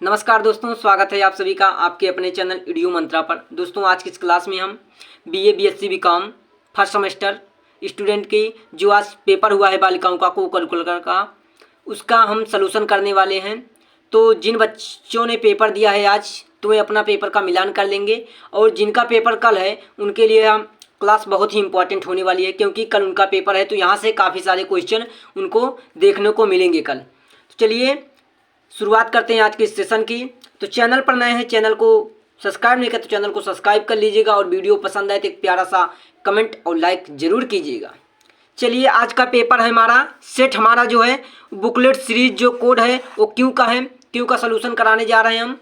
नमस्कार दोस्तों, स्वागत है आप सभी का आपके अपने चैनल इडियो मंत्रा पर। दोस्तों आज की इस क्लास में हम BA BSc BCom first semester student की जो आज पेपर हुआ है बालिकाओं का को करिकुलर का, उसका हम सलूशन करने वाले हैं। तो जिन बच्चों ने पेपर दिया है आज, तो वे अपना पेपर का मिलान कर लेंगे, और जिनका पेपर कल है उनके लिए हम क्लास बहुत ही इंपॉर्टेंट होने वाली है, क्योंकि कल उनका पेपर है। तो यहाँ से काफ़ी सारे क्वेश्चन उनको देखने को मिलेंगे कल। तो चलिए शुरुआत करते हैं आज के सेशन की। तो चैनल पर नए हैं, चैनल को सब्सक्राइब नहीं किया तो चैनल को सब्सक्राइब कर लीजिएगा, और वीडियो पसंद आए तो एक प्यारा सा कमेंट और लाइक ज़रूर कीजिएगा। चलिए आज का पेपर है हमारा सेट, हमारा जो है बुकलेट सीरीज जो कोड है वो क्यू का है, क्यू का सलूशन कराने जा रहे हैं हम।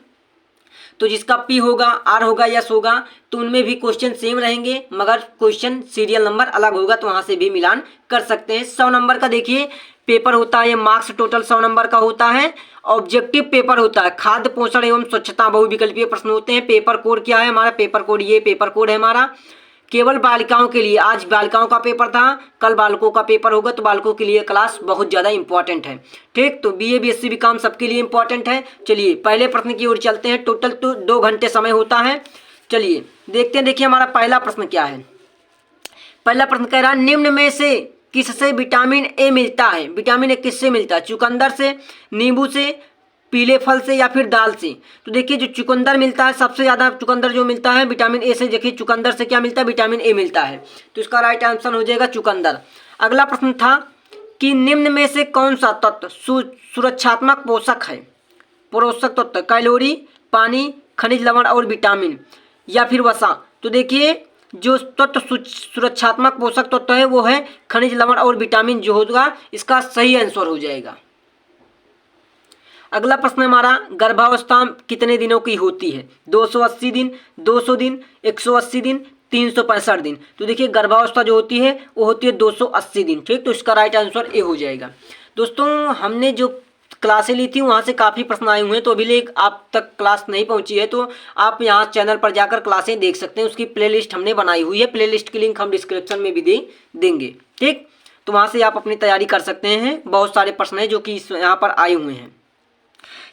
तो जिसका पी होगा, आर होगा, यस होगा, तो उनमें भी क्वेश्चन सेम रहेंगे, मगर क्वेश्चन सीरियल नंबर अलग होगा, तो वहाँ से भी मिलान कर सकते हैं। 100 नंबर का देखिए पेपर होता है, ये मार्क्स टोटल 100 नंबर का होता है। ऑब्जेक्टिव पेपर होता है, खाद्य पोषण एवं स्वच्छता बहुविकल्पीय प्रश्न होते हैं। पेपर कोड क्या है हमारा? पेपर कोड, ये पेपर कोड है हमारा केवल बालिकाओं के लिए। आज बालिकाओं का पेपर था, कल बालकों का पेपर होगा, तो बालकों के लिए क्लास बहुत ज़्यादा इंपॉर्टेंट है। ठीक, तो बीए बीएससी बीकॉम सबके लिए इंपॉर्टेंट है। चलिए पहले प्रश्न की ओर चलते हैं। टोटल तो 2 घंटे समय होता है। चलिए देखते हैं। देखिए हमारा पहला प्रश्न क्या है। पहला प्रश्न कह रहा है निम्न में से किससे विटामिन ए मिलता है? विटामिन ए किससे मिलता है? चुकंदर से, नींबू से, पीले फल से, या फिर दाल से? तो देखिए जो चुकंदर मिलता है, सबसे ज़्यादा चुकंदर जो मिलता है विटामिन ए से। देखिए चुकंदर से क्या मिलता है? विटामिन ए मिलता है। तो इसका राइट आंसर हो जाएगा चुकंदर। अगला प्रश्न था कि निम्न में से कौन सा तत्व सुरक्षात्मक पोषक है? पोषक तत्व कैलोरी, पानी, खनिज लवण और विटामिन, या फिर वसा? तो देखिए जो तत्व सुरक्षात्मक पोषक तत्व है वो है खनिज लवण और विटामिन जो होगा, इसका सही आंसर हो जाएगा। अगला प्रश्न हमारा गर्भावस्था कितने दिनों की होती है? 280 दिन, 200 दिन, 180 दिन, 365 दिन? तो देखिए गर्भावस्था जो होती है वो होती है 280 दिन। ठीक, तो इसका राइट आंसर ए हो जाएगा। दोस्तों हमने जो क्लासें ली थी वहाँ से काफ़ी प्रश्न आए हुए हैं, तो अभी ले आप तक क्लास नहीं पहुँची है तो आप यहाँ चैनल पर जाकर क्लासें देख सकते हैं। उसकी प्लेलिस्ट हमने बनाई हुई है, प्लेलिस्ट की लिंक हम डिस्क्रिप्शन में भी देंगे। ठीक, तो वहाँ से आप अपनी तैयारी कर सकते हैं। बहुत सारे प्रश्न हैं जो कि यहाँ पर आए हुए हैं।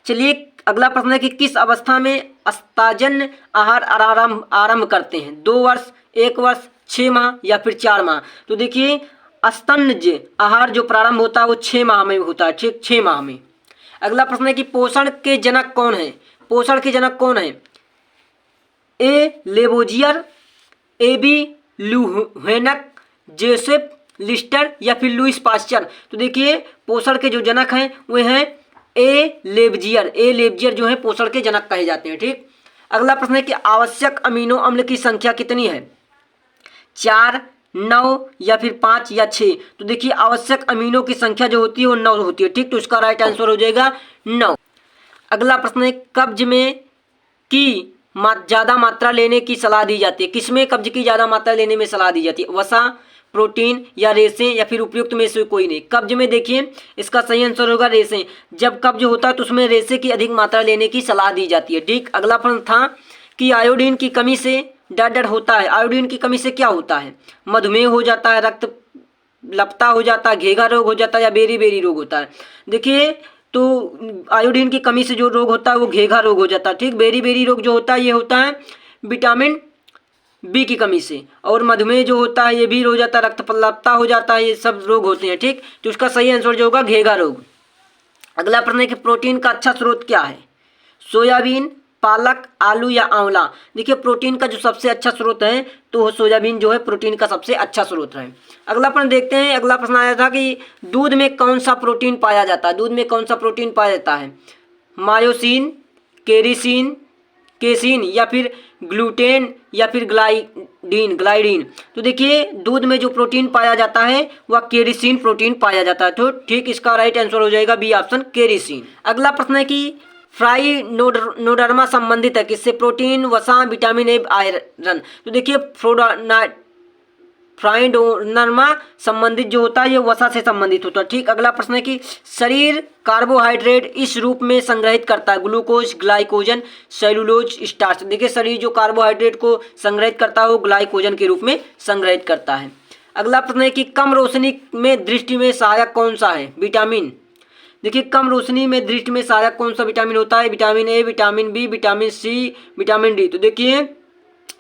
चलिए अगला प्रश्न है कि किस अवस्था में स्तनजन्य आहार आरंभ करते हैं? 2 वर्ष, 1 वर्ष, 6 माह, या फिर 4 माह? तो देखिए स्तनज आहार जो प्रारंभ होता है वो 6 माह में होता है। ठीक, 6 माह में। अगला प्रश्न है कि पोषण के जनक कौन है? पोषण के जनक कौन है? A Lavoisier, A B Leeuwenhoek, Joseph Lister, या फिर लुइस पास्चर? तो देखिए पोषण के जो जनक हैं वे हैं ए लेवजियर। ए लेवजियर जो है पोषण के जनक कहे जाते हैं। ठीक, अगला प्रश्न है कि आवश्यक अमीनो अम्ल की संख्या कितनी है? 4, 9, या फिर 5 या 6? तो देखिए आवश्यक अमीनो की संख्या जो होती है वो 9 होती है। ठीक, तो इसका राइट आंसर हो जाएगा 9। अगला प्रश्न है कब्ज में की ज़्यादा मात्रा लेने की सलाह दी जाती है? किसमें कब्ज की ज़्यादा मात्रा लेने में सलाह दी जाती है? वसा, प्रोटीन, या रेशें, या फिर उपयुक्त में से कोई नहीं? कब्ज में देखिए इसका सही आंसर होगा रेशें। जब कब्ज होता है तो उसमें रेशे की अधिक मात्रा लेने की सलाह दी जाती है। ठीक, अगला प्रश्न था कि आयोडीन की कमी से डर होता है? आयोडीन की कमी से क्या होता है? मधुमेह हो जाता है, रक्त लपता हो जाता है, घेघा रोग हो जाता है, या बेरी बेरी रोग होता है? देखिए तो आयोडीन की कमी से जो रोग होता है वो घेघा रोग हो जाता है। ठीक, बेरी बेरी रोग जो होता है ये होता है विटामिन बी की कमी से, और मधुमेह जो होता है ये भी हो जाता है, रक्त लपता हो जाता है, ये सब रोग होते हैं। ठीक, तो उसका सही आंसर जो होगा घेघा रोग। अगला प्रश्न है कि प्रोटीन का अच्छा स्रोत क्या है? सोयाबीन, पालक, आलू, या आंवला? देखिए प्रोटीन का जो सबसे अच्छा स्रोत है तो सोयाबीन जो है प्रोटीन का सबसे अच्छा स्रोत है। अगला प्रश्न देखते हैं। अगला प्रश्न आया था कि दूध में कौन सा प्रोटीन पाया जाता है? दूध में कौन सा प्रोटीन पाया जाता है? मायोसिन, केरीसिन, केसिन, या फिर ग्लूटेन, या फिर ग्लाइडीन? तो देखिए दूध में जो प्रोटीन पाया जाता है वह केरीसिन प्रोटीन पाया जाता है। तो ठीक, इसका राइट आंसर हो जाएगा बी ऑप्शन, केरीसिन। अगला प्रश्न है कि फ्राइनोडर्मा संबंधित है किससे? प्रोटीन, वसा, विटामिन ए, आयरन? तो देखिए फ्राइनोडर्मा संबंधित जो होता है ये वसा से संबंधित होता है। ठीक, अगला प्रश्न है कि शरीर कार्बोहाइड्रेट इस रूप में संग्रहित करता है? Glucose, glycogen, cellulose, starch? देखिए शरीर जो कार्बोहाइड्रेट को संग्रहित करता है वो ग्लाइकोजन के रूप में संग्रहित करता है। अगला प्रश्न है कि कम रोशनी में दृष्टि में सहायक कौन सा है? विटामिन? देखिए कम रोशनी में दृष्टि में सहायक कौन सा विटामिन होता है? Vitamin A, vitamin B, vitamin C, vitamin D. तो देखिए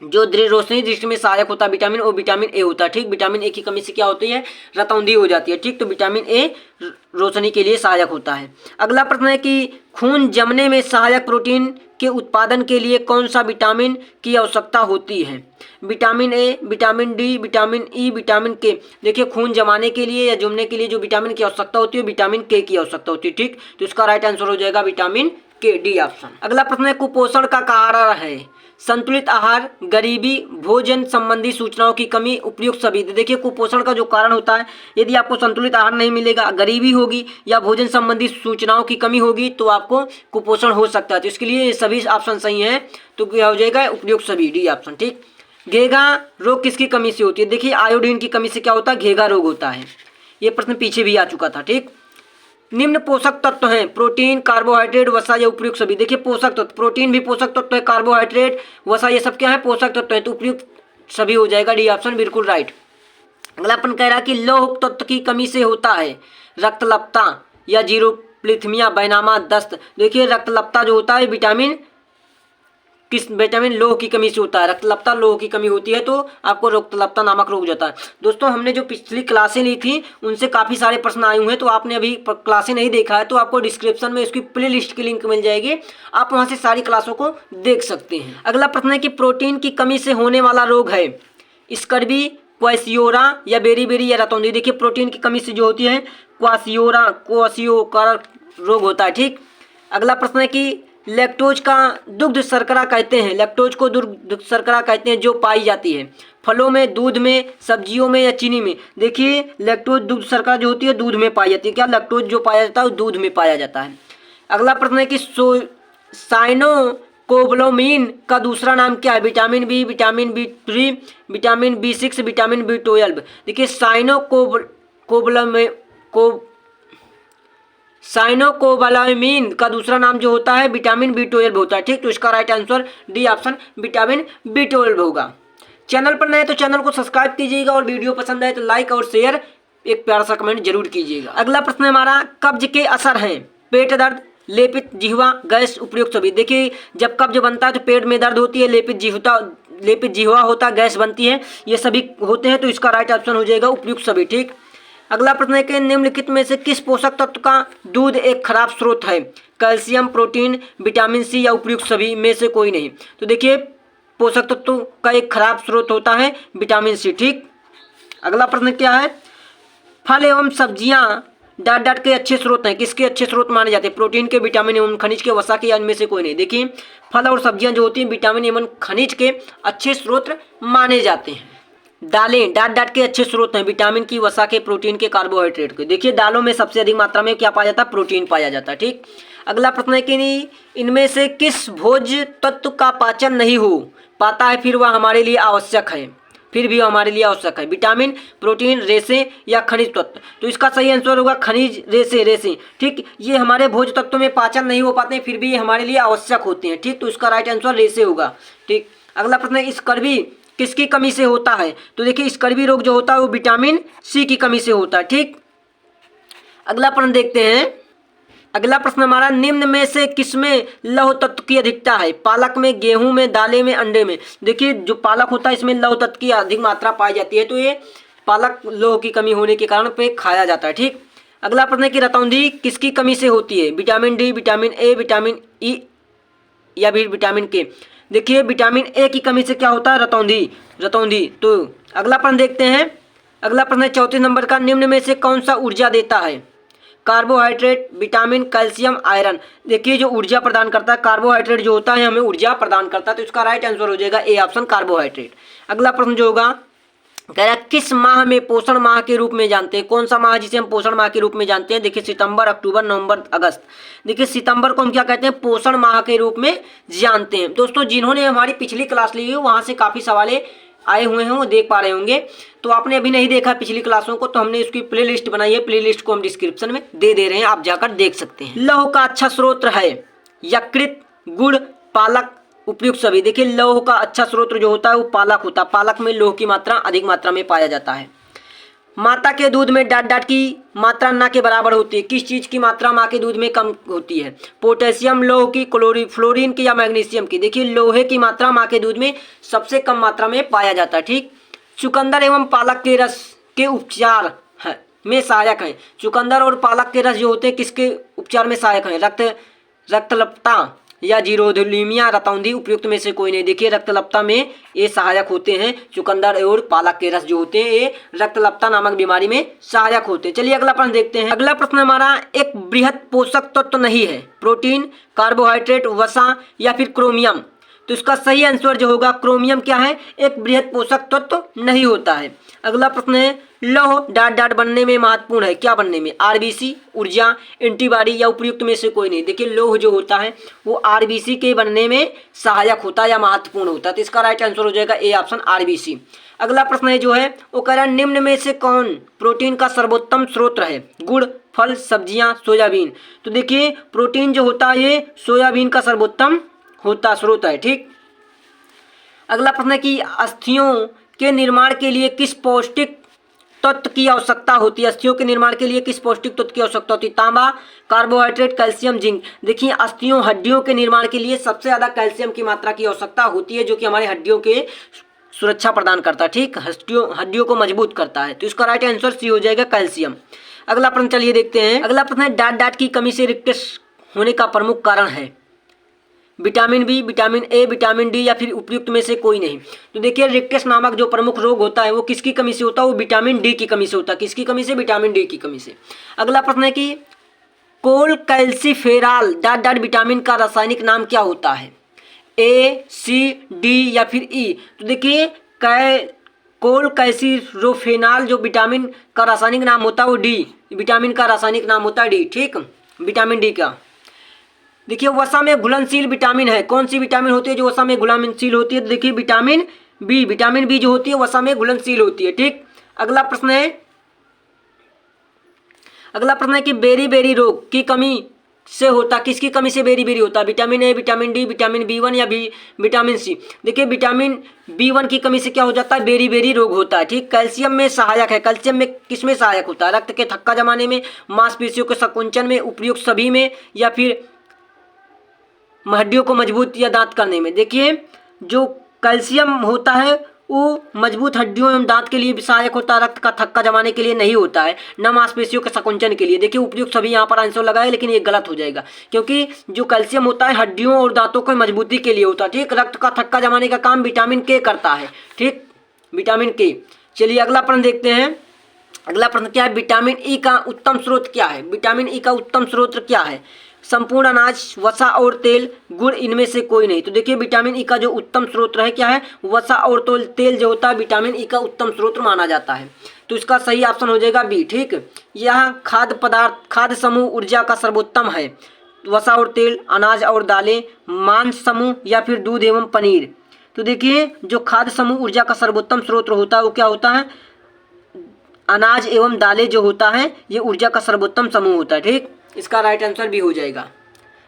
जो रोशनी दृष्टि में सहायक होता है विटामिन, वो विटामिन ए होता है। ठीक, विटामिन ए की कमी से क्या होती है? रतौंधी हो जाती है। ठीक, तो विटामिन ए रोशनी के लिए सहायक होता है। अगला प्रश्न है कि खून जमने में सहायक प्रोटीन के उत्पादन के लिए कौन सा विटामिन की आवश्यकता होती है? Vitamin A, vitamin D, vitamin E, vitamin के। देखिए खून जमाने के लिए या जमने के लिए जो विटामिन की आवश्यकता होती है विटामिन के की आवश्यकता होती है। ठीक, तो इसका राइट आंसर हो जाएगा विटामिन के, डी ऑप्शन। अगला प्रश्न है कुपोषण का कारण है संतुलित आहार, गरीबी, भोजन संबंधी सूचनाओं की कमी, उपयुक्त सभी। देखिए कुपोषण का जो कारण होता है, यदि आपको संतुलित आहार नहीं मिलेगा, गरीबी होगी या भोजन संबंधी सूचनाओं की कमी होगी तो आपको कुपोषण हो सकता है। तो इसके लिए ये सभी ऑप्शन सही हैं, तो क्या हो जाएगा? उपयुक्त सभी, डी ऑप्शन। ठीक, घेगा रोग किसकी कमी से होती है? देखिए आयोडीन की कमी से क्या होता है? घेगा रोग होता है। ये प्रश्न पीछे भी आ चुका था। ठीक, निम्न पोषक तत्व हैं प्रोटीन, कार्बोहाइड्रेट, वसा या उपयुक्त सभी। देखिए पोषक तत्व, प्रोटीन भी पोषक तत्व है, कार्बोहाइड्रेट, वसा, ये सब क्या है? पोषक तत्व है, तो उपयुक्त सभी हो जाएगा, डी ऑप्शन बिल्कुल राइट। अगला अपन कह रहा है कि लौह तत्व की कमी से होता है रक्तलप्ता या जीरोप्लिथमिया, बैनामा, दस्त। देखिए रक्तलप्ता जो होता है विटामिन किस विटामिन लोह की कमी से होता है? रक्तलप्ता लोह की कमी होती है तो आपको रक्तलप्ता नामक रोग हो जाता है। दोस्तों हमने जो पिछली क्लासें ली थी उनसे काफ़ी सारे प्रश्न आए हुए हैं, तो आपने अभी क्लासें नहीं देखा है तो आपको डिस्क्रिप्शन में उसकी प्ले लिस्ट की लिंक मिल जाएगी, आप वहाँ से सारी क्लासों को देख सकते हैं। अगला प्रश्न है कि प्रोटीन की कमी से होने वाला रोग है स्कर्वी, क्वासियोरा या बेरी या रतौंधी। देखिए प्रोटीन की कमी से जो होती है क्वासियोरा रोग होता है। ठीक, अगला प्रश्न है कि लैक्टोज का दुग्ध शर्करा कहते हैं, लैक्टोज को दुग्ध शर्करा कहते हैं जो पाई जाती है फलों में, दूध में, सब्जियों में या चीनी में। देखिए लैक्टोज दुग्ध शर्करा जो होती है दूध में पाई जाती है। क्या लैक्टोज जो पाया जाता है वो दूध में पाया जाता है। अगला प्रश्न है कि साइनोकोबालामिन का दूसरा नाम क्या है? Vitamin B, vitamin B3, vitamin B6, vitamin B12. देखिए साइनोकोबालामिन का दूसरा नाम जो होता है विटामिन बी12 होता है। ठीक, तो इसका right answer D option vitamin B12 होगा। चैनल पर नए तो चैनल को सब्सक्राइब कीजिएगा और वीडियो पसंद आए तो लाइक और शेयर, एक प्यारा सा कमेंट जरूर कीजिएगा। अगला प्रश्न है हमारा कब्ज के असर हैं पेट दर्द, लेपित जिह्वा, गैस, उपयुक्त सभी। देखिए जब कब्ज बनता है तो पेट में दर्द होती है, लेपित जिह्वा होता है, गैस बनती है, ये सभी होते हैं, तो इसका राइट ऑप्शन हो जाएगा उपयुक्त सभी। ठीक, अगला प्रश्न है कि निम्नलिखित में से किस पोषक तत्व का दूध एक खराब स्रोत है? कैल्शियम, प्रोटीन, विटामिन सी या उपयुक्त सभी में से कोई नहीं। तो देखिए पोषक तत्व का एक खराब स्रोत होता है विटामिन सी। ठीक, अगला प्रश्न क्या है? फल एवं सब्जियां डाट के अच्छे स्रोत हैं, किसके अच्छे स्रोत माने जाते हैं? प्रोटीन के, विटामिन एवं खनिज के, वसा के, या इनमें से कोई नहीं। देखिए फल और सब्जियां जो होती हैं विटामिन एवं खनिज के अच्छे स्रोत माने जाते हैं। दालें डाट के अच्छे स्रोत हैं विटामिन की, वसा के, प्रोटीन के, कार्बोहाइड्रेट के। देखिए दालों में सबसे अधिक मात्रा में क्या पाया जाता है? प्रोटीन पाया जाता है। ठीक, अगला प्रश्न है कि इनमें से किस भोज्य तत्व का पाचन नहीं हो पाता है फिर वह हमारे लिए आवश्यक है? फिर भी हमारे लिए आवश्यक है विटामिन, प्रोटीन, रेशे या खनिज तत्व। तो इसका सही आंसर होगा खनिज, रेशे। ठीक, ये हमारे भोज्य तत्वों में पाचन नहीं हो पाते हैं फिर भी ये हमारे लिए आवश्यक होते हैं। ठीक, तो इसका राइट आंसर रेशे होगा। ठीक, अगला प्रश्न है स्कर्वी किसकी कमी से होता है? तो देखिए स्कर्वी रोग जो होता है वो विटामिन सी की कमी से होता है। ठीक, अगला प्रश्न देखते हैं। अगला प्रश्न हमारा निम्न में से किसमें लौह तत्व की अधिकता है? पालक में, गेहूं में, दालें में, अंडे में। देखिए जो पालक होता है इसमें लौह तत्व की अधिक मात्रा पाई जाती है, तो ये पालक लौह की कमी होने के कारण पे खाया जाता है। ठीक, अगला प्रश्न है कि रतौंधी किसकी कमी से होती है? Vitamin D, vitamin A, vitamin E या फिर विटामिन के। देखिए विटामिन ए की कमी से क्या होता है? रतौंधी। तो अगला प्रश्न देखते हैं। अगला प्रश्न है 34 नंबर का, निम्न में से कौन सा ऊर्जा देता है? Carbohydrate, vitamin, calcium, iron. देखिए जो ऊर्जा प्रदान करता है कार्बोहाइड्रेट जो होता है हमें ऊर्जा प्रदान करता है, तो इसका राइट आंसर हो जाएगा ए ऑप्शन कार्बोहाइड्रेट। अगला प्रश्न जो होगा कह रहा है किस माह में पोषण माह के रूप में जानते हैं? कौन सा माह जिसे हम पोषण माह के रूप में जानते हैं? देखिए सितंबर, अक्टूबर, नवंबर, अगस्त। देखिए सितंबर को हम क्या कहते हैं? पोषण माह के रूप में जानते हैं। दोस्तों जिन्होंने हमारी पिछली क्लास ली है वहाँ से काफ़ी सवाल आए हुए हैं, वो देख पा रहे होंगे। तो आपने अभी नहीं देखा पिछली क्लासों को तो हमने इसकी प्ले लिस्ट बनाई है, प्ले लिस्ट को हम डिस्क्रिप्शन में दे रहे हैं, आप जाकर देख सकते हैं। लौह का अच्छा स्रोत है यकृत, गुड़, पालक, उपयुक्त सभी। देखिए लौह का अच्छा स्रोत जो होता है वो पालक होता है, पालक में लौह की मात्रा अधिक मात्रा में पाया जाता है। माता के दूध में डाट डाट की मात्रा ना के बराबर होती है। किस चीज़ की मात्रा माँ के दूध में कम होती है? पोटेशियम, लौह की, फ्लोरीन की या मैग्नीशियम की? देखिए लोहे की मात्रा माँ के दूध में सबसे कम मात्रा में पाया जाता है। ठीक। चुकंदर एवं पालक के रस के उपचार है में सहायक हैं। चुकंदर और पालक के रस जो होते हैं किसके उपचार में सहायक हैं? रक्तलपता या जीरोधोलीमिया, रतौंधी, उपयुक्त में से कोई नहीं। देखिए रक्तलपता में ये सहायक होते हैं। चुकंदर और पालक के रस जो होते हैं ये रक्तलपता नामक बीमारी में सहायक होते हैं। चलिए अगला प्रश्न देखते हैं। अगला प्रश्न हमारा, एक बृहद पोषक तत्व नहीं है प्रोटीन, कार्बोहाइड्रेट, वसा या फिर क्रोमियम? तो इसका सही आंसर जो होगा क्रोमियम क्या है? एक बृहद पोषक तत्व नहीं होता है। अगला प्रश्न है, लौह डाट डाट बनने में महत्वपूर्ण है, क्या बनने में? आरबीसी, ऊर्जा, एंटीबॉडी या उपयुक्त में से कोई नहीं। देखिए लौह जो होता है वो आरबीसी के बनने में सहायक होता है या महत्वपूर्ण होता है। तो इसका राइट आंसर हो जाएगा ए ऑप्शन, आरबीसी। अगला प्रश्न है जो है वो कह रहा है, निम्न में से कौन प्रोटीन का सर्वोत्तम स्रोत है? गुड़, फल, सब्जियां, सोयाबीन? तो देखिए प्रोटीन जो होता है ये सोयाबीन का सर्वोत्तम स्रोत है। ठीक। अगला प्रश्न है कि अस्थियों के निर्माण के लिए किस पौष्टिक तत्व की आवश्यकता होती है? अस्थियों के निर्माण के लिए किस पौष्टिक तत्व की आवश्यकता होती है? तांबा, कार्बोहाइड्रेट, कैल्शियम, जिंक? देखिए अस्थियों, हड्डियों के निर्माण के लिए सबसे ज़्यादा कैल्शियम की मात्रा की आवश्यकता होती है, जो कि हमारे हड्डियों के सुरक्षा प्रदान करता है। ठीक। हड्डियों को मजबूत करता है। तो इसका राइट आंसर सी हो जाएगा, कैल्शियम। अगला प्रश्न चलिए देखते हैं। अगला प्रश्न है, डाट डाट की कमी से रिकेट्स होने का प्रमुख कारण है? Vitamin B, vitamin A, vitamin D या फिर उपयुक्त में से कोई नहीं। तो देखिए रिकेट्स नामक जो प्रमुख रोग होता है वो किसकी कमी से होता है? वो विटामिन डी की कमी से होता है। किसकी कमी से? विटामिन डी की कमी से। अगला प्रश्न है कि कोलकैल्सिफेरॉल डाट डाट विटामिन का रासायनिक नाम क्या होता है? ए, सी, डी या फिर ई? तो देखिए कोलकैल्सिफेरॉल जो विटामिन का रासायनिक नाम होता है वो डी, विटामिन का रासायनिक नाम होता है डी। ठीक, विटामिन डी का। देखिए वसा में घुलनशील विटामिन है, कौन सी विटामिन होती है जो वसा में घुलनशील होती है? तो देखिए विटामिन बी, विटामिन बी जो होती है वसा में घुलनशील होती है। ठीक। अगला प्रश्न है कि बेरी बेरी रोग की कमी से होता, किसकी कमी से बेरी बेरी होता है? Vitamin A, vitamin D, vitamin B1 या विटामिन सी? देखिए विटामिन बी1 की कमी से क्या हो जाता है? बेरी बेरी रोग होता है। ठीक। कैल्शियम में सहायक है, कैल्शियम में किस में सहायक होता है? रक्त के थक्का जमाने में, मांसपेशियों के संकुचन में, उपयुक्त सभी में या फिर हड्डियों को मजबूत या दांत करने में? देखिए जो कैल्शियम होता है वो मजबूत हड्डियों एवं दांत के लिए भी सहायक होता है, रक्त का थक्का जमाने के लिए नहीं होता है, न मांसपेशियों के संकुचन के लिए। देखिए उपयुक्त सभी यहाँ पर आंसर लगाए, लेकिन ये गलत हो जाएगा क्योंकि जो कैल्शियम होता है हड्डियों और दांतों की मजबूती के लिए होता है। ठीक। रक्त का थक्का जमाने का काम विटामिन के करता है। ठीक, विटामिन के। चलिए अगला प्रश्न देखते हैं। अगला प्रश्न क्या है? विटामिन ई का उत्तम स्रोत क्या है? विटामिन ई का उत्तम स्रोत क्या है? संपूर्ण अनाज, वसा और तेल, गुड़, इनमें से कोई नहीं। तो देखिए विटामिन ई का जो उत्तम स्रोत है क्या है? वसा और तेल जो होता है विटामिन ई का उत्तम स्रोत माना जाता है। तो इसका सही ऑप्शन हो जाएगा बी। ठीक। यह खाद्य पदार्थ, खाद्य समूह ऊर्जा का सर्वोत्तम है। वसा और तेल, अनाज और दालें, मांस समूह या फिर दूध एवं पनीर? तो देखिए जो खाद्य समूह ऊर्जा का सर्वोत्तम स्रोत होता है वो क्या होता है? अनाज एवं दालें जो होता है ये ऊर्जा का सर्वोत्तम समूह होता है। ठीक। इसका राइट आंसर भी हो जाएगा।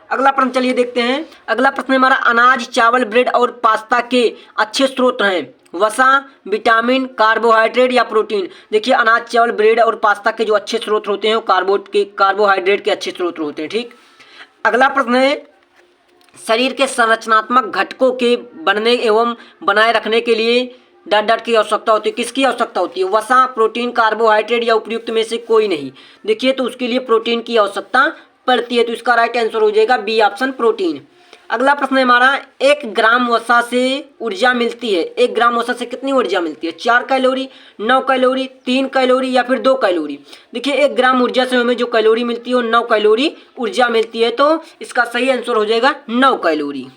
अगला प्रश्न चलिए देखते हैं। अगला प्रश्न हमारा, अनाज, चावल, ब्रेड और पास्ता के अच्छे स्रोत हैं? वसा, विटामिन, कार्बोहाइड्रेट या प्रोटीन? देखिए अनाज, चावल, ब्रेड और पास्ता के जो अच्छे स्रोत होते हैं वो कार्बोहाइड्रेट के अच्छे स्रोत होते हैं। ठीक। अगला प्रश्न है, शरीर के संरचनात्मक घटकों के बनने एवं बनाए रखने के लिए डाट डाट की आवश्यकता होती है, किसकी आवश्यकता होती है? वसा, प्रोटीन, कार्बोहाइड्रेट या उपयुक्त में से कोई नहीं? देखिए तो उसके लिए प्रोटीन की आवश्यकता पड़ती है। तो इसका राइट आंसर हो जाएगा बी ऑप्शन, प्रोटीन। अगला प्रश्न है हमारा, 1 ग्राम वसा से ऊर्जा मिलती है? 1 ग्राम वसा से कितनी ऊर्जा मिलती है? 4 कैलोरी, 9 कैलोरी, 3 कैलोरी या फिर 2 कैलोरी? देखिए 1 ग्राम ऊर्जा से हमें जो कैलोरी मिलती है वो 9 कैलोरी ऊर्जा मिलती है। तो इसका सही आंसर हो जाएगा 9 कैलोरी।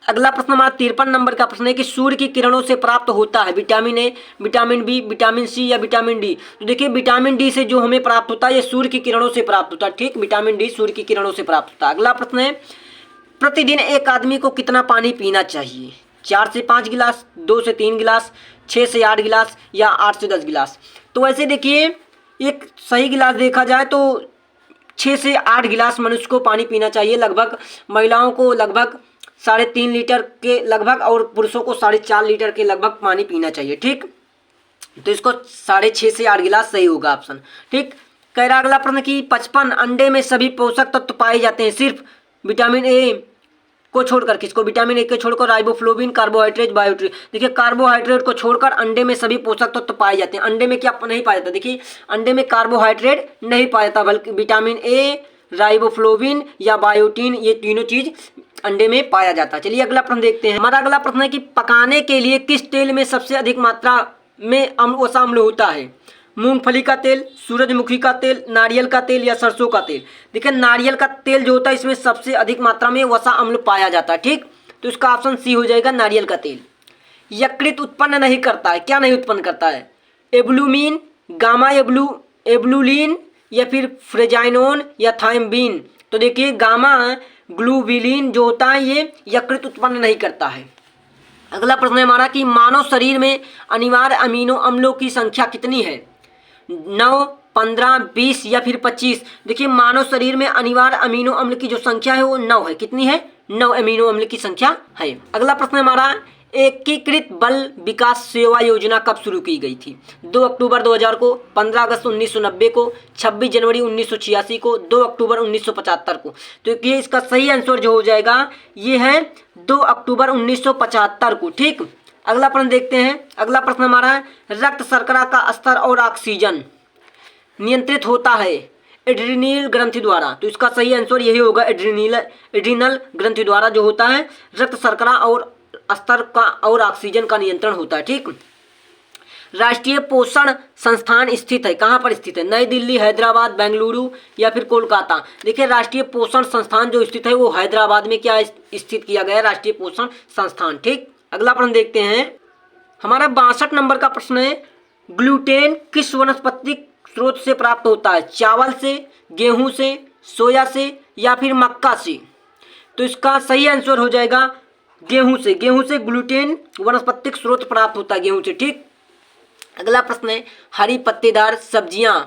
अगला प्रश्न हमारा 53 नंबर का प्रश्न है कि सूर्य की किरणों से प्राप्त होता है vitamin A, vitamin B, vitamin C या विटामिन डी? तो देखिए विटामिन डी से जो हमें प्राप्त होता है ये सूर्य की किरणों से प्राप्त होता है। ठीक, विटामिन डी सूर्य की किरणों से प्राप्त होता है। अगला प्रश्न है, प्रतिदिन एक आदमी को कितना पानी पीना चाहिए? 4 से 5 गिलास, 2 से 3 गिलास, 6 से 8 गिलास या 8 से 10 गिलास? तो वैसे देखिए एक सही गिलास देखा जाए तो 6 से 8 गिलास मनुष्य को पानी पीना चाहिए। लगभग महिलाओं को लगभग 3.5 लीटर के लगभग और पुरुषों को 4.5 लीटर के लगभग पानी पीना चाहिए। ठीक, तो इसको 6.5 से 8 गिलास सही होगा ऑप्शन। ठीक, कह रहा अगला प्रश्न कि 55 अंडे में सभी पोषक तत्व पाए जाते हैं सिर्फ विटामिन ए को छोड़कर। किसको? विटामिन ए को छोड़कर राइबोफ्लोविन, कार्बोहाइड्रेट, बायोटिन। देखिए कार्बोहाइड्रेट को छोड़कर अंडे में सभी पोषक तत्व पाए जाते हैं। अंडे में क्या नहीं पाया जाता? देखिए अंडे में कार्बोहाइड्रेट नहीं पाया जाता, बल्कि विटामिन ए, राइबोफ्लोविन या बायोटिन, ये तीनों चीज अंडे में पाया जाता है। चलिए अगला प्रश्न देखते हैं। हमारा अगला प्रश्न है कि पकाने के लिए किस तेल में सबसे अधिक मात्रा में वसा अम्ल होता है? मूंगफली का तेल, सूरजमुखी का तेल, नारियल का तेल या सरसों का तेल। देखिए नारियल का तेल जो होता है इसमें सबसे अधिक मात्रा में वसा अम्ल पाया जाता है। ठीक, तो इसका ऑप्शन सी हो जाएगा, नारियल का तेल। यकृत उत्पन्न नहीं करता है, क्या नहीं उत्पन्न करता है? एब्लुमीन, गामा एब्लुलिन या फिर फ्रेजाइनोन या थायम्बिन। तो देखिए गामा ग्लोबुलिन जो होता है ये यकृत उत्पन्न नहीं करता है। अगला प्रश्न है हमारा कि मानव शरीर में अनिवार्य अमीनो अम्लों की संख्या कितनी है? 9, 15, 20 या फिर 25। देखिए मानव शरीर में अनिवार्य अमीनो अम्ल की जो संख्या है वो 9 है। कितनी है? 9 अमीनो अम्ल की संख्या है। अगला प्रश्न है हमारा एकीकृत बल विकास सेवा योजना कब शुरू की गई थी? 2 अक्टूबर 2000 को, 15 अगस्त 1990 को, 26 जनवरी 1986 को, 2 अक्टूबर 1975 को। तो ये इसका सही आंसर जो हो जाएगा ये है 2 अक्टूबर 1975 को। ठीक, अगला प्रश्न देखते हैं। अगला प्रश्न हमारा है रक्त शर्करा का स्तर और ऑक्सीजन नियंत्रित होता है एड्रीनल ग्रंथि द्वारा। तो इसका सही आंसर यही होगा, एड्रीनल ग्रंथि द्वारा जो होता है रक्त शर्करा और स्तर का और ऑक्सीजन का नियंत्रण होता है। ठीक, राष्ट्रीय पोषण संस्थान स्थित है, कहाँ पर स्थित है? नई दिल्ली, हैदराबाद, बेंगलुरु या फिर कोलकाता। देखिए राष्ट्रीय पोषण संस्थान जो स्थित है वो हैदराबाद में क्या स्थित किया गया है? राष्ट्रीय पोषण संस्थान। ठीक, अगला प्रश्न देखते हैं। हमारा 62 नंबर का प्रश्न है ग्लूटेन किस वनस्पतिक स्रोत से प्राप्त होता है? चावल से, गेहूं से, सोया से या फिर मक्का से। तो इसका सही आंसर हो जाएगा गेहूं से। गेहूं से ग्लूटेन वनस्पतिक स्रोत प्राप्त होता है, गेहूं से। ठीक, अगला प्रश्न है हरी पत्तेदार सब्जियां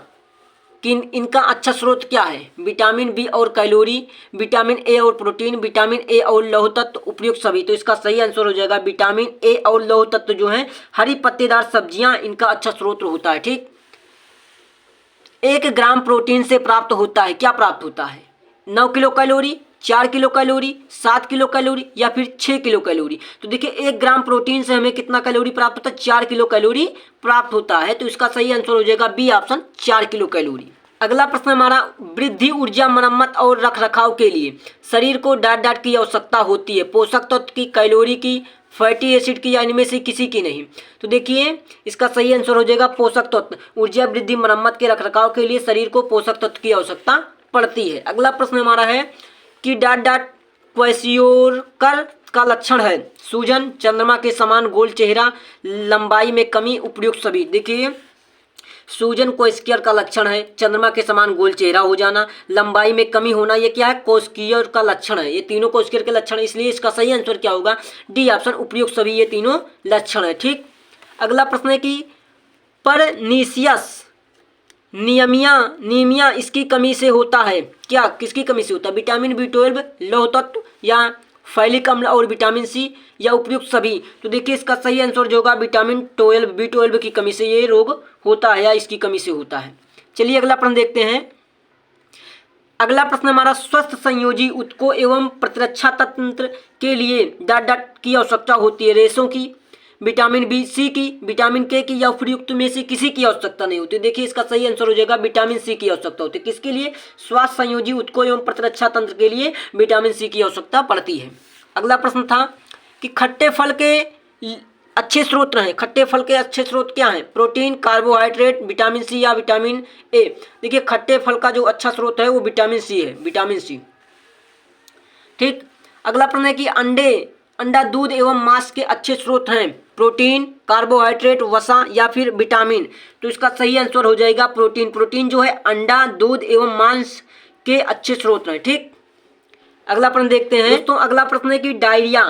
इनका अच्छा स्रोत क्या है? विटामिन बी और कैलोरी, विटामिन ए और प्रोटीन, विटामिन ए और लौह तत्व, उपयुक्त सभी। तो इसका सही आंसर हो जाएगा विटामिन ए और लौह तत्व जो है हरी पत्तेदार सब्जियां इनका अच्छा स्रोत होता है। ठीक, 1 ग्राम प्रोटीन से प्राप्त होता है, क्या प्राप्त होता है? 9 kilo calorie, 4 kilo calorie, 7 kilo calorie या फिर 6 किलो कैलोरी। तो देखिए 1 ग्राम प्रोटीन से हमें कितना कैलोरी प्राप्त होता है? 4 किलो कैलोरी प्राप्त होता है। तो इसका सही आंसर हो जाएगा बी ऑप्शन, 4 किलो कैलोरी। अगला प्रश्न हमारा वृद्धि, ऊर्जा, मरम्मत और रखरखाव के लिए शरीर को डाट की आवश्यकता होती है? पोषक तत्व की, कैलोरी की, फैटी एसिड की या इनमें से किसी की नहीं। तो देखिए इसका सही आंसर हो जाएगा पोषक तत्व। ऊर्जा, वृद्धि, मरम्मत के रखरखाव के लिए शरीर को पोषक तत्व की आवश्यकता पड़ती है। अगला प्रश्न हमारा है कि क्वैसियोरकर का लक्षण है? सूजन, चंद्रमा के समान गोल चेहरा, लंबाई में कमी, उपयुक्त सभी। देखिए सूजन क्वैसियर का लक्षण है, चंद्रमा के समान गोल चेहरा हो जाना, लंबाई में कमी होना, ये क्या है? क्वैसियर का लक्षण है। ये तीनों क्वैसियर के लक्षण है, इसलिए इसका सही आंसर क्या होगा? डी ऑप्शन, उपयुक्त सभी, ये तीनों लक्षण है। ठीक, अगला प्रश्न है कि परनीसियस नीमिया इसकी कमी से होता है, क्या किसकी कमी से होता है? विटामिन B12, लौह तत्व या फैलिक अम्ल और विटामिन सी या उपयुक्त सभी। तो देखिए इसका सही आंसर जो होगा विटामिन B12 की कमी से ये रोग होता है या इसकी कमी से होता है। चलिए अगला प्रश्न देखते हैं। अगला प्रश्न हमारा स्वस्थ संयोजी ऊतकों एवं प्रतिरक्षा तंत्र के लिए डाट की आवश्यकता होती है? रेशों की, विटामिन B, C की, विटामिन K की या उपयुक्त में से किसी की आवश्यकता नहीं होती। देखिए इसका सही आंसर हो जाएगा विटामिन C की आवश्यकता होती है। किसके लिए? स्वास्थ्य संयोजी ऊतकों एवं प्रतिरक्षा तंत्र के लिए विटामिन C की आवश्यकता पड़ती है। अगला प्रश्न था कि खट्टे फल के अच्छे स्रोत हैं। खट्टे फल के अच्छे स्रोत क्या हैं? प्रोटीन, कार्बोहाइड्रेट, विटामिन C या विटामिन A। देखिए खट्टे फल का जो अच्छा स्रोत है वो विटामिन C है, विटामिन C। ठीक, अगला प्रश्न है कि अंडा, दूध एवं मांस के अच्छे स्रोत हैं? प्रोटीन, कार्बोहाइड्रेट, वसा या फिर विटामिन। तो इसका सही आंसर हो जाएगा प्रोटीन। प्रोटीन जो है अंडा, दूध एवं मांस के अच्छे स्रोत हैं। ठीक, अगला प्रश्न देखते हैं दोस्तों। अगला प्रश्न है कि डायरिया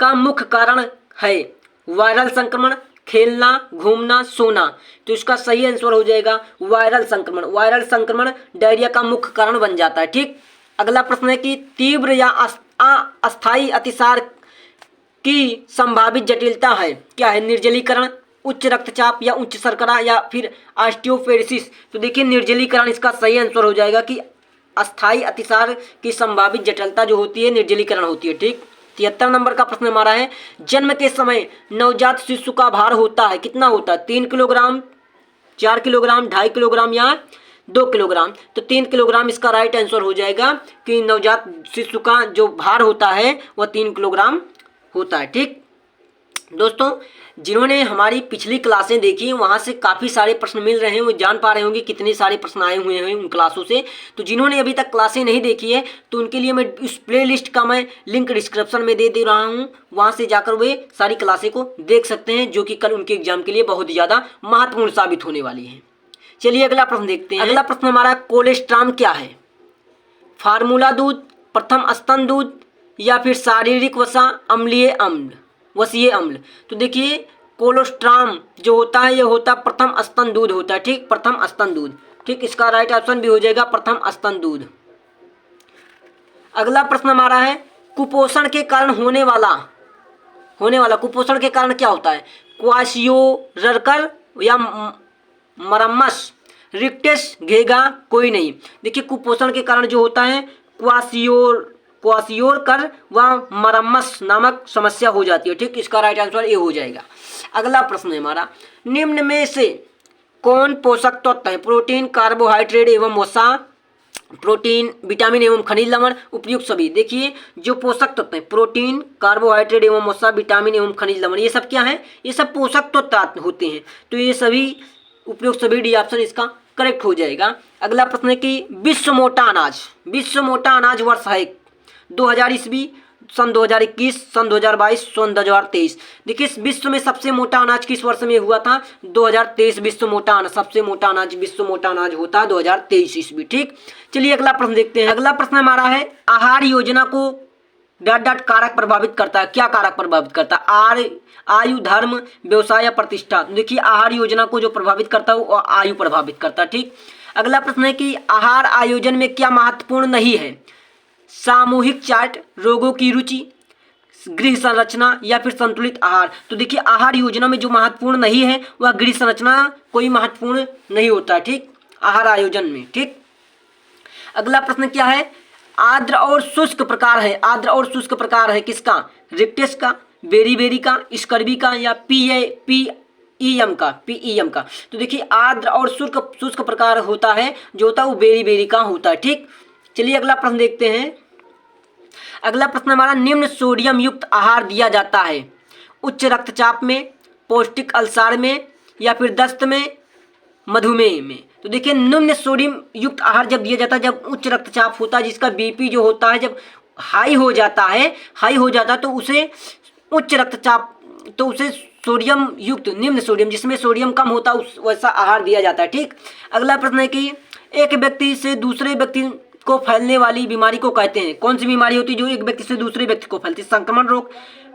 का मुख्य कारण है? वायरल संक्रमण, खेलना, घूमना, सोना। तो इसका सही आंसर हो जाएगा वायरल संक्रमण। वायरल संक्रमण डायरिया का मुख्य कारण बन जाता है। ठीक, अगला प्रश्न है कि तीव्र या अस्थायी अतिसार की संभावित जटिलता है, क्या है? निर्जलीकरण, उच्च रक्तचाप या उच्च शर्करा या फिर ऑस्टियोपेरोसिस। तो देखिए निर्जलीकरण इसका सही आंसर हो जाएगा कि अस्थायी अतिसार की संभावित जटिलता जो होती है निर्जलीकरण होती है। ठीक, 73 नंबर का प्रश्न हमारा है, जन्म के समय नवजात शिशु का भार होता है कितना होता है? 3 किलोग्राम, 4 किलोग्राम, 2.5 किलोग्राम या 2 किलोग्राम। तो 3 किलोग्राम इसका राइट आंसर हो जाएगा कि नवजात शिशु का जो भार होता है वह 3 किलोग्राम होता है। ठीक दोस्तों, जिन्होंने हमारी पिछली क्लासें देखी वहाँ से काफ़ी सारे प्रश्न मिल रहे हैं, वो जान पा रहे होंगे कितने सारे प्रश्न आए हुए हैं उन क्लासों से। तो जिन्होंने अभी तक क्लासें नहीं देखी है तो उनके लिए मैं इस प्लेलिस्ट का मैं लिंक डिस्क्रिप्शन में दे रहा हूँ, वहाँ से जाकर वे सारी क्लासें को देख सकते हैं, जो कि कल उनके एग्जाम के लिए बहुत ज़्यादा महत्वपूर्ण साबित होने वाली है। चलिए अगला प्रश्न देखते हैं। अगला प्रश्न हमारा, कोलेस्ट्रॉम क्या है? फार्मूला दूध, प्रथम स्तन दूध या फिर शारीरिक वसा, अम्लीय अम्ल, वसीय अम्ल। तो देखिए कोलेस्ट्रॉम जो होता है ये होता है प्रथम स्तन दूध होता है। ठीक, प्रथम स्तन दूध। ठीक, इसका राइट ऑप्शन भी हो जाएगा प्रथम स्तन दूध। अगला प्रश्न हमारा है, कुपोषण के कारण होने वाला कुपोषण के कारण क्या होता है? क्वाशियोरकर या मरम्मस, रिक्टेस, घेगा, कोई नहीं। देखिए कुपोषण के कारण जो होता है क्वाशियोरकर व मरम्मस नामक समस्या हो जाती है। ठीक, इसका राइट आंसर ये हो जाएगा। अगला प्रश्न है हमारा, निम्न में से कौन पोषक तत्व है? प्रोटीन, कार्बोहाइड्रेट एवं वसा, प्रोटीन, विटामिन एवं खनिज लवण, उपयुक्त सभी। देखिए जो पोषक तत्व है प्रोटीन, कार्बोहाइड्रेट एवं वसा, विटामिन एवं खनिज लवण, ये सब क्या है? ये सब पोषक तत्व होते हैं। तो ये सभी उपयुक्त सभी, डी ऑप्शन इसका करेक्ट हो जाएगा। अगला प्रश्न है कि विश्व मोटा अनाज वर्ष है 2000 ईस्वी, सन 2021, सन 2022, सन 2023। देखिए विश्व में सबसे मोटा अनाज किस वर्ष में हुआ था? 2023 विश्व मोटा अनाज, सबसे मोटा अनाज विश्व मोटा अनाज होता है 2023 ईस्वी। ठीक, चलिए अगला प्रश्न देखते हैं। अगला प्रश्न हमारा है, आहार योजना को डॉट डॉट कारक प्रभावित करता है। क्या कारक प्रभावित करता है? आयु, धर्म, व्यवसाय या प्रतिष्ठा। देखिए आहार योजना को जो प्रभावित करता है वो आयु प्रभावित करता है। ठीक, अगला प्रश्न है कि आहार आयोजन में क्या महत्वपूर्ण नहीं है? सामूहिक चार्ट, रोगों की रुचि, गृह संरचना या फिर संतुलित आहार। तो देखिए आहार योजना में जो महत्वपूर्ण नहीं है वह गृह संरचना कोई महत्वपूर्ण नहीं होता है। ठीक, आहार आयोजन में। ठीक, अगला प्रश्न क्या है, आर्द्र और शुष्क प्रकार है किसका? रिक्टेस का, बेरी का, स्कर्बी का या पीईएम का। तो देखिए आर्द्र और शुष्क प्रकार होता है जो होता है वो बेरी का होता है। ठीक, चलिए अगला प्रश्न देखते हैं। अगला प्रश्न हमारा, निम्न सोडियम युक्त आहार दिया जाता है उच्च रक्तचाप में, पौष्टिक अल्सर में या फिर दस्त में, मधुमेह में। तो देखिए निम्न सोडियम युक्त आहार जब दिया जाता है जब उच्च रक्तचाप होता है, जिसका बीपी जो होता है जब हाई हो जाता है तो उसे उच्च रक्तचाप, तो उसे सोडियम युक्त, निम्न सोडियम जिसमें सोडियम कम होता है वैसा आहार दिया जाता है। ठीक, अगला प्रश्न है कि एक व्यक्ति से दूसरे व्यक्ति को फैलने वाली बीमारी को कहते हैं? कौन सी बीमारी होती है जो एक व्यक्ति से दूसरे व्यक्ति को फैलती है? संक्रमण रोग,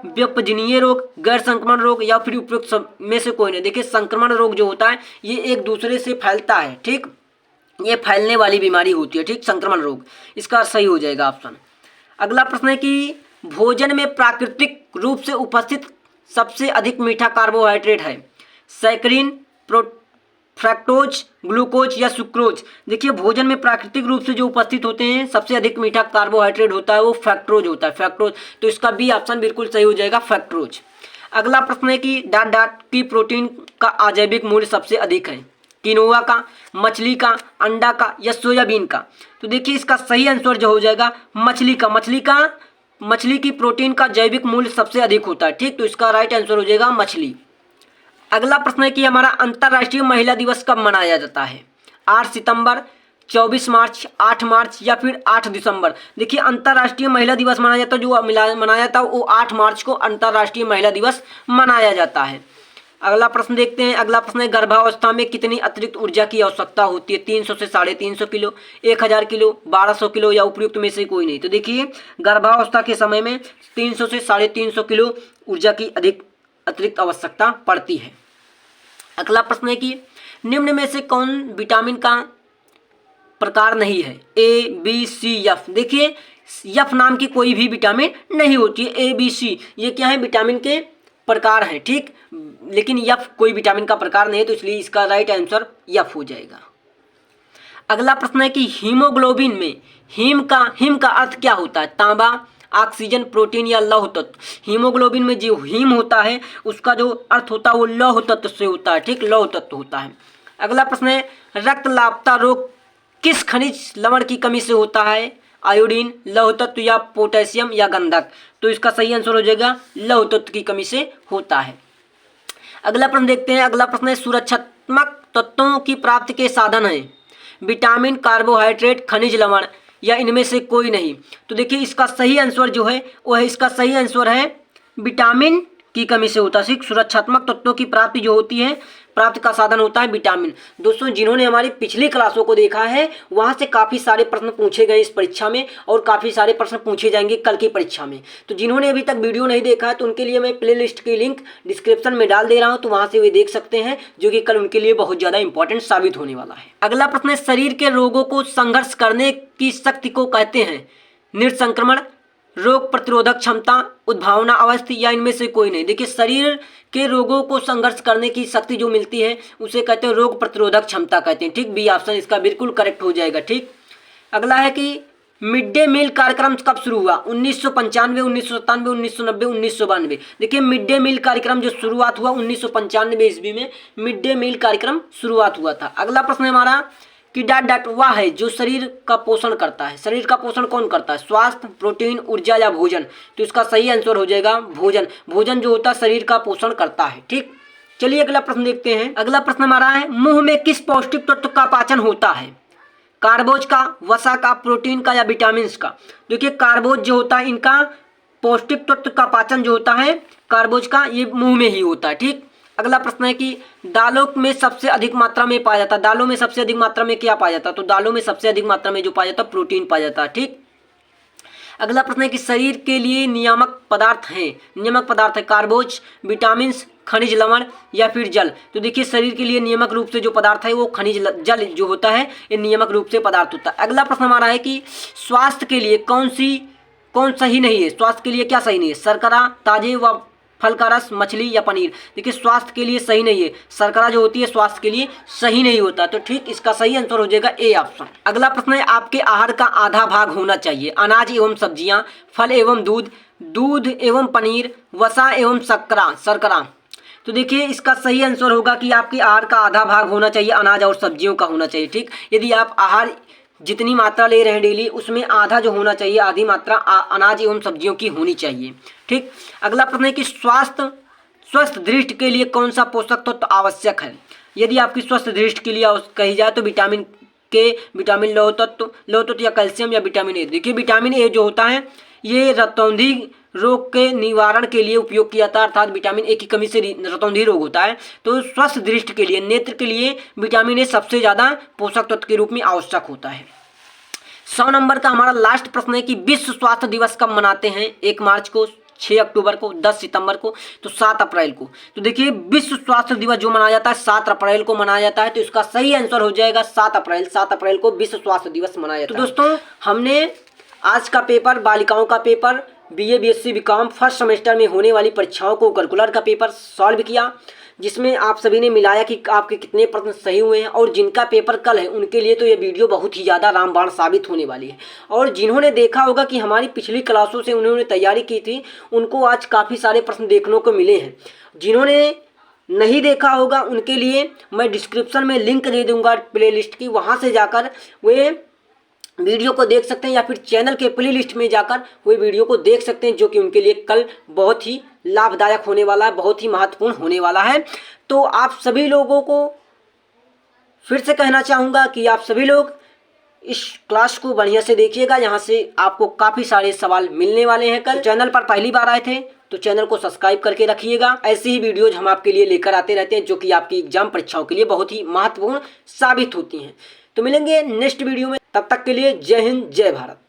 व्यपजनीय रोग, गैर संक्रमण रोग या फिर उपयुक्त में से कोई नहीं। देखिए संक्रमण रोग जो होता है ये एक दूसरे से फैलता है। ठीक, ये फैलने वाली बीमारी होती है। ठीक, संक्रमण रोग, इसका सही हो जाएगा ऑप्शन। अगला प्रश्न है कि भोजन में प्राकृतिक रूप से उपस्थित सबसे अधिक मीठा कार्बोहाइड्रेट है? सैकरीन, फ्रैक्टोज, ग्लूकोज या सुक्रोज। देखिए भोजन में प्राकृतिक रूप से जो उपस्थित होते हैं सबसे अधिक मीठा कार्बोहाइड्रेट होता है वो फ्रैक्टोज होता है, फ्रैक्टोज। तो इसका बी ऑप्शन बिल्कुल सही हो जाएगा, फ्रैक्टोज। अगला प्रश्न है कि डॉट डॉट की प्रोटीन का अजैविक मूल्य सबसे अधिक है? किनोआ का, मछली का, अंडा का या सोयाबीन का। तो देखिए इसका सही आंसर जो हो जाएगा मछली का। मछली की प्रोटीन का जैविक मूल्य सबसे अधिक होता है। ठीक, तो इसका राइट आंसर हो जाएगा मछली। अगला प्रश्न है कि हमारा अंतर्राष्ट्रीय महिला दिवस कब मनाया जाता है? 8 सितंबर, 24 मार्च, 8 मार्च या फिर 8 दिसंबर। देखिए अंतर्राष्ट्रीय महिला दिवस मनाया जाता है, जो मनाया जाता है वो 8 मार्च को अंतर्राष्ट्रीय महिला दिवस मनाया जाता है। अगला प्रश्न देखते हैं। अगला प्रश्न है, गर्भावस्था में कितनी अतिरिक्त ऊर्जा की आवश्यकता होती है? 300 से 350 किलो, 1000 किलो, 1200 किलो या उपयुक्त में से कोई नहीं। तो देखिए गर्भावस्था के समय में 300 से 350 किलो ऊर्जा की अतिरिक्त आवश्यकता पड़ती है। अगला प्रश्न है कि निम्न में से कौन विटामिन का प्रकार नहीं है? ए, बी, सी, एफ। देखिए एफ नाम की कोई भी विटामिन नहीं होती है। ए, बी, सी ये क्या है? विटामिन के प्रकार हैं, ठीक, लेकिन यफ कोई विटामिन का प्रकार नहीं है, तो इसलिए इसका राइट आंसर यफ हो जाएगा। अगला प्रश्न है कि हीमोग्लोबिन में हीम का अर्थ क्या होता है? तांबा, ऑक्सीजन, प्रोटीन या लौह तत्व। हीमोग्लोबिन में जो हीम होता है उसका जो अर्थ होता है वो लौह तत्व से होता है, ठीक, लौह तत्व होता है। अगला प्रश्न है रक्तलापता रोग किस खनिज लवण की कमी से होता है? आयोडीन, लौह तत्व या पोटेशियम या गंधक। तो इसका सही आंसर हो जाएगा लौह तत्व की कमी से होता है। अगला प्रश्न देखते हैं। अगला प्रश्न है सुरक्षात्मक तत्वों की प्राप्ति के साधन है विटामिन, कार्बोहाइड्रेट, खनिज लवण या इनमें से कोई नहीं। तो देखिए इसका सही आंसर जो है वो है, इसका सही आंसर है विटामिन की कमी से होता है। सुरक्षात्मक तत्वों की प्राप्ति जो होती है, प्राप्ति का साधन होता है विटामिन। दोस्तों जिन्होंने हमारी पिछली क्लासों को देखा है वहां से काफ़ी सारे प्रश्न पूछे गए इस परीक्षा में और काफ़ी सारे प्रश्न पूछे जाएंगे कल की परीक्षा में। तो जिन्होंने अभी तक वीडियो नहीं देखा है तो उनके लिए मैं प्ले लिस्ट की लिंक डिस्क्रिप्शन में डाल दे रहा हूँ, तो वहाँ से वे देख सकते हैं, जो कि कल उनके लिए बहुत ज़्यादा इंपॉर्टेंट साबित होने वाला है। अगला प्रश्न है शरीर के रोगों को संघर्ष करने की शक्ति को कहते हैं निर्संक्रमण, रोग प्रतिरोधक क्षमता, उद्भावना अवस्था या इनमें से कोई नहीं। देखिए शरीर के रोगों को संघर्ष करने की शक्ति जो मिलती है उसे कहते हैं रोग प्रतिरोधक क्षमता कहते हैं, ठीक, बी ऑप्शन इसका बिल्कुल करेक्ट हो जाएगा, ठीक। अगला है कि मिड डे मील कार्यक्रम कब शुरू हुआ? 1995, 1997, 1990, 1992। देखिए मिड डे मील कार्यक्रम जो शुरुआत हुआ 1995 ईस्वी में मिड डे मील कार्यक्रम शुरुआत हुआ था। अगला प्रश्न है हमारा कि डॉट वह है जो शरीर का पोषण करता है। शरीर का पोषण कौन करता है? स्वास्थ्य, प्रोटीन, ऊर्जा या भोजन। तो इसका सही आंसर हो जाएगा भोजन। भोजन जो होता है शरीर का पोषण करता है, ठीक। चलिए अगला प्रश्न देखते हैं। अगला प्रश्न हमारा है मुंह में किस पौष्टिक तत्व का पाचन होता है? कार्बोज का, वसा का, प्रोटीन का या विटामिन का। देखिए कार्बोज जो होता है इनका पौष्टिक तत्व का पाचन जो होता है कार्बोज का ये मुंह में ही होता है, ठीक। अगला प्रश्न है कि दालों में सबसे अधिक मात्रा में पाया जाता है। दालों में सबसे अधिक मात्रा में क्या पाया जाता है? तो दालों में सबसे अधिक मात्रा में जो पाया जाता है प्रोटीन पाया जाता है, ठीक। अगला प्रश्न है कि शरीर के लिए नियामक पदार्थ हैं, नियामक पदार्थ है कार्बोज, विटामिन, खनिज लवण या फिर जल। तो देखिए शरीर के लिए नियामक रूप से जो पदार्थ है वो खनिज जल जो होता है ये नियामक रूप से पदार्थ होता है। अगला प्रश्न हमारा है कि स्वास्थ्य के लिए कौन सही नहीं है? स्वास्थ्य के लिए क्या सही नहीं है? शर्करा, ताजे व फल का रस, मछली या पनीर। देखिए स्वास्थ्य के लिए सही नहीं है, शर्करा जो होती है स्वास्थ्य के लिए सही नहीं होता, तो ठीक इसका सही आंसर हो जाएगा ए ऑप्शन। अगला प्रश्न है आपके आहार का आधा भाग होना चाहिए अनाज एवं सब्जियां, फल एवं दूध, दूध एवं पनीर, वसा एवं शर्करा। तो देखिए इसका सही आंसर होगा कि आपके आहार का आधा भाग होना चाहिए अनाज और सब्जियों का होना चाहिए, ठीक। यदि आप आहार जितनी मात्रा ले रहे हैं डेली उसमें आधा जो होना चाहिए, आधी मात्रा अनाज एवं सब्जियों की होनी चाहिए, ठीक। अगला प्रश्न है कि स्वस्थ दृष्टि के लिए कौन सा पोषक तत्व आवश्यक है? यदि आपकी स्वस्थ दृष्टि के लिए कही जाए तो विटामिन के, विटामिन लौह तत्व या कैल्शियम या विटामिन ए। देखिए विटामिन ए जो होता है ये रतौंधी रोग के निवारण के लिए उपयोग किया जाता है, अर्थात विटामिन ए की कमी से रतौंधी रोग होता है। तो स्वस्थ दृष्टि के लिए, नेत्र के लिए विटामिन ए सबसे ज़्यादा पोषक तत्व के रूप में आवश्यक होता है। 100 नंबर का हमारा लास्ट प्रश्न है कि विश्व स्वास्थ्य दिवस कब मनाते हैं? 1 मार्च को, 6 अक्टूबर को, 10 सितंबर को, तो 7 अप्रैल को। तो देखिए विश्व स्वास्थ्य दिवस जो मनाया जाता है 7 अप्रैल को मनाया जाता है, तो इसका सही आंसर हो जाएगा 7 अप्रैल। 7 अप्रैल को विश्व स्वास्थ्य दिवस मनाया जाता है। तो दोस्तों हमने आज का पेपर, बालिकाओं का paper, BA BSc BCom first semester में होने वाली परीक्षाओं को कैलकुलर का पेपर सॉल्व किया, जिसमें आप सभी ने मिलाया कि आपके कितने प्रश्न सही हुए हैं। और जिनका पेपर कल है उनके लिए तो ये वीडियो बहुत ही ज़्यादा रामबाण साबित होने वाली है। और जिन्होंने देखा होगा कि हमारी पिछली क्लासों से उन्होंने तैयारी की थी उनको आज काफ़ी सारे प्रश्न देखने को मिले हैं। जिन्होंने नहीं देखा होगा उनके लिए मैं डिस्क्रिप्शन में लिंक दे दूँगा प्ले लिस्ट की, वहाँ से जाकर वे वीडियो को देख सकते हैं या फिर चैनल के प्ले लिस्ट में जाकर वे वीडियो को देख सकते हैं, जो कि उनके लिए कल बहुत ही लाभदायक होने वाला है, बहुत ही महत्वपूर्ण होने वाला है। तो आप सभी लोगों को फिर से कहना चाहूँगा कि आप सभी लोग इस क्लास को बढ़िया से देखिएगा, यहाँ से आपको काफ़ी सारे सवाल मिलने वाले हैं कल। चैनल पर पहली बार आए थे तो चैनल को सब्सक्राइब करके रखिएगा। ऐसे ही वीडियोज हम आपके लिए लेकर आते रहते हैं जो कि आपकी एग्जाम परीक्षाओं के लिए बहुत ही महत्वपूर्ण साबित होती हैं। तो मिलेंगे नेक्स्ट वीडियो में, तब तक के लिए जय हिंद, जय भारत।